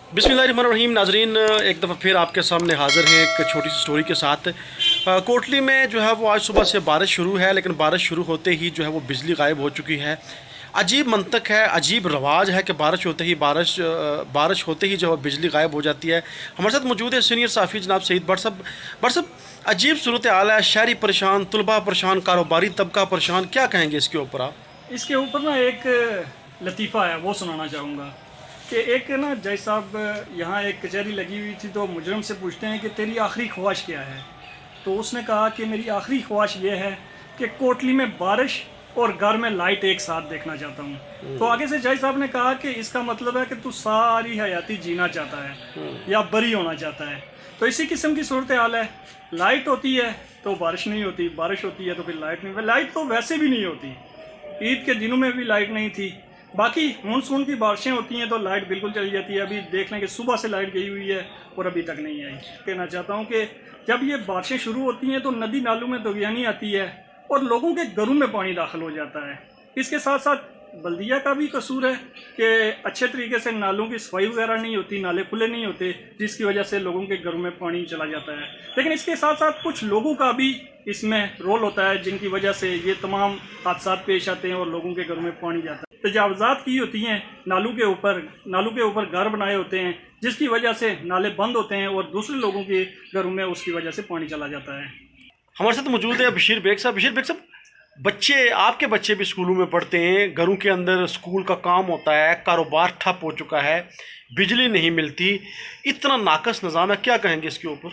बिस्मिल्लाहिर्रहमानिर्रहीम। नाजरीन, एक दफ़ा फिर आपके सामने हाज़िर हैं एक छोटी सी स्टोरी के साथ। कोटली में जो है वो आज सुबह से बारिश शुरू है, लेकिन बारिश शुरू होते ही जो है वो बिजली गायब हो चुकी है। अजीब मंतक है, अजीब रवाज है कि बारिश होते ही जो है बिजली गायब हो जाती है। हमारे साथ मौजूद है सीनियर साफ़ी जनाब सईद भट्ट साहब। भट्ट साहब, अजीब सूरत हाल है, शहरी परेशान, तलबा परेशान, कारोबारी तबका परेशान, क्या कहेंगे इसके ऊपर आप? इसके ऊपर ना एक लतीफ़ा है वो सुनाना चाहूँगा कि एक ना जज साहब यहाँ एक कचहरी लगी हुई थी, तो मुजरम से पूछते हैं कि तेरी आखिरी ख्वाहिश क्या है। तो उसने कहा कि मेरी आखिरी ख्वाहिश ये है कि कोटली में बारिश और घर में लाइट एक साथ देखना चाहता हूँ। तो आगे से जज साहब ने कहा कि इसका मतलब है कि तू सारी हयाती जीना चाहता है या बरी होना चाहता है। तो इसी किस्म की सूरत हाल है। लाइट होती है तो बारिश नहीं होती, बारिश होती है तो फिर लाइट नहीं, लाइट तो वैसे भी नहीं होती। ईद के दिनों में भी लाइट नहीं थी। बाकी मानसून की बारिशें होती हैं तो लाइट बिल्कुल चली जाती है। अभी देख लें कि सुबह से लाइट गई हुई है और अभी तक नहीं आई। कहना चाहता हूँ कि जब ये बारिशें शुरू होती हैं तो नदी नालों में दोगयानी आती है और लोगों के घरों में पानी दाखिल हो जाता है। इसके साथ साथ बल्दिया का भी कसूर है कि अच्छे तरीके से नालों की सफाई वगैरह नहीं होती, नाले खुले नहीं होते, जिसकी वजह से लोगों के घरों में पानी चला जाता है। लेकिन इसके साथ साथ कुछ लोगों का भी इसमें रोल होता है, जिनकी वजह से ये तमाम हादसा पेश आते हैं और लोगों के घरों में पानी जाता है। तजावज़ात की होती हैं नालों के ऊपर घर बनाए होते हैं, जिसकी वजह से नाले बंद होते हैं और दूसरे लोगों के घरों में उसकी वजह से पानी चला जाता है। हमारे साथ मौजूद है बशीर बेग साहब। बशीर बेग साहब, आपके बच्चे भी स्कूलों में पढ़ते हैं, घरों के अंदर स्कूल का काम होता है, कारोबार ठप हो चुका है, बिजली नहीं मिलती, इतना नाकस निज़ाम है, क्या कहेंगे इसके ऊपर?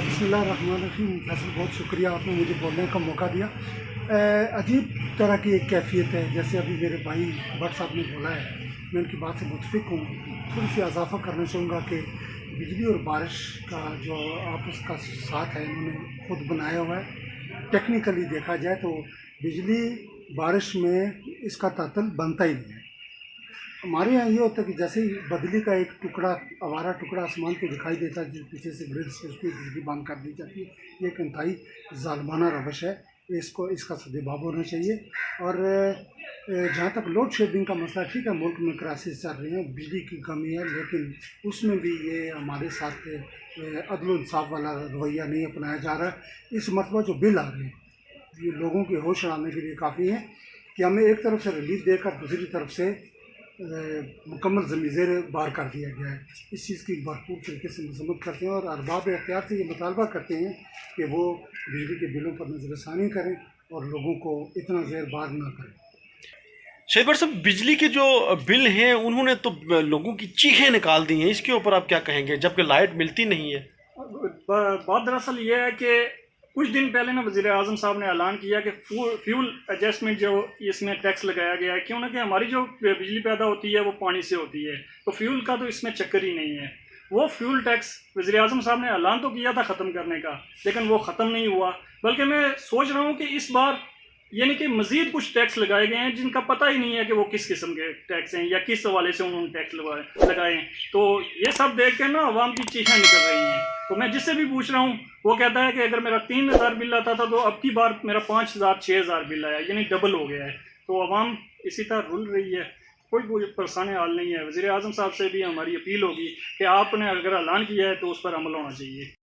बिस्मिल्लाहिर्रहमानिर्रहीम। फैसल, बहुत शुक्रिया, आपने मुझे बोलने का मौका दिया। अजीब तरह की एक कैफियत है, जैसे अभी मेरे भाई भट्ट साहब ने बोला है, मैं उनकी बात से मुतफिक हूँ। थोड़ी सी इजाफा करना चाहूँगा कि बिजली और बारिश का जो आपस का साथ है, इन्होंने खुद बनाया हुआ है। टेक्निकली देखा जाए तो बिजली बारिश में इसका तातल बनता ही नहीं है। हमारे यहाँ ये होता है कि जैसे ही बदली का एक टुकड़ा, आवारा टुकड़ा आसमान को दिखाई देता है, जो पीछे से ग्रिड से उसकी बिजली बंद कर दी जाती है। ये एक इंतहाई जालिमाना रवश है, इसका सद्भाव होना चाहिए। और जहाँ तक लोड शेडिंग का मसला, ठीक है, मुल्क में क्राइसिस चल रही है, बिजली की कमी है, लेकिन उसमें भी ये हमारे साथ अदल इंसाफ वाला रवैया नहीं अपनाया जा रहा है। इस मरतबा जो बिल आ रहे हैं, ये लोगों के होश उड़ाने के लिए काफ़ी है कि हमें एक तरफ से रिलीफ देकर दूसरी तरफ से मुकम्मल ज़मीज़ेर बार कर दिया गया है। इस चीज़ की भरपूर तरीके से मजम्मत करते हैं और अरबाब इख्तियार से ये मुतालबा करते हैं कि वो बिजली के बिलों पर नज़रसानी करें और लोगों को इतना ज़ेर बार ना करें। शहीद भट्ट साहब, बिजली के जो बिल हैं उन्होंने तो लोगों की चीखें निकाल दी हैं, इसके ऊपर आप क्या कहेंगे, जबकि लाइट मिलती नहीं है? बात दरअसल ये है कि कुछ दिन पहले ना वज़ीर आज़म साहब ने ऐलान किया कि फ्यूल एडजस्टमेंट जो इसमें टैक्स लगाया गया है, क्यों ना कि हमारी जो बिजली पैदा होती है वो पानी से होती है, तो फ्यूल का तो इसमें चक्कर ही नहीं है। वो फ्यूल टैक्स वज़ीर आज़म साहब ने ऐलान तो किया था ख़त्म करने का, लेकिन वो ख़त्म नहीं हुआ। बल्कि मैं सोच रहा हूँ कि इस बार यानी कि मज़ीद कुछ टैक्स लगाए गए हैं जिनका पता ही नहीं है कि वो किस किस्म के टैक्स हैं या किस हवाले से उन्होंने टैक्स लगाए हैं। तो ये सब देख कर ना अवाम की चीखें निकल रही हैं। तो मैं जिससे भी पूछ रहा हूँ वो कहता है कि अगर मेरा 3,000 बिल आता था तो अब की बार मेरा 5,000 6,000 बिल आया, यानी डबल हो गया है। तो अवाम इसी तरह रुल रही है, कोई परेशानी हाल नहीं है। वज़ीर आज़म साहब से भी हमारी अपील होगी कि आपने अगर ऐलान किया है तो उस पर अमल होना चाहिए।